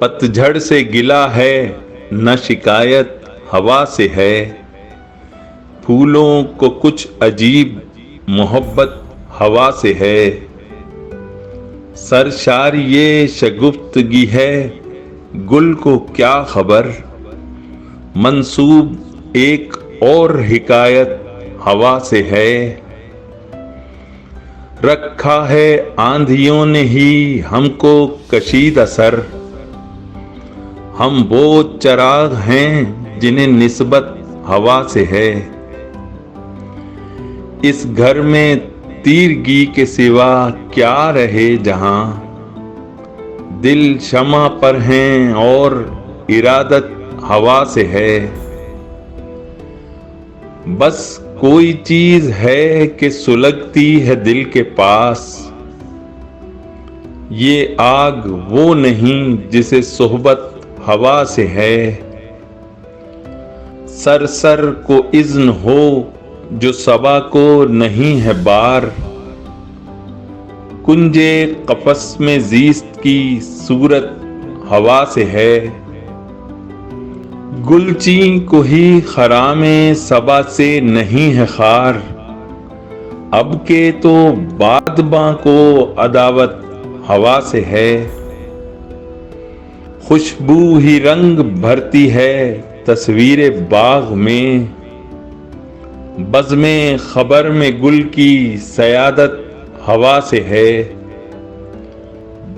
पतझड़ से गिला है, न शिकायत हवा से है। फूलों को कुछ अजीब मोहब्बत हवा से है। सरशार ये शगुफ्तगी है, गुल को क्या खबर। मंसूब एक और हिकायत हवा से है। रखा है आंधियों ने ही हमको कशीद असर। हम वो चराग हैं जिन्हें निस्बत हवा से है। इस घर में तीरगी के सिवा क्या रहे जहां। दिल शमा पर हैं और इरादत हवा से है। बस कोई चीज है कि सुलगती है दिल के पास। ये आग वो नहीं जिसे सोहबत हवा से है। सर को इज़्न हो जो सबा को नहीं है बार। कुंजे कफस में जीस्त की सूरत हवा से है। गुलची को ही खरामे सबा से नहीं है खार। अब के तो बादबां को अदावत हवा से है। खुशबू ही रंग भरती है तस्वीरे बाग में। बज़्मे खबर में गुल की सयादत हवा से है।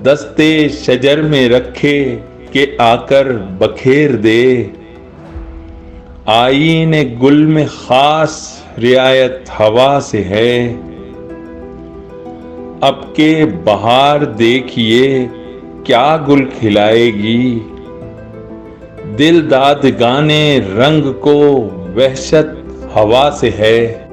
दस्ते शजर में रखे के आकर बखेर दे। आईने गुल में खास रियायत हवा से है। अब के बहार देखिए क्या गुल खिलाएगी। दिल दाद गाने रंग को वहशत हवा से है।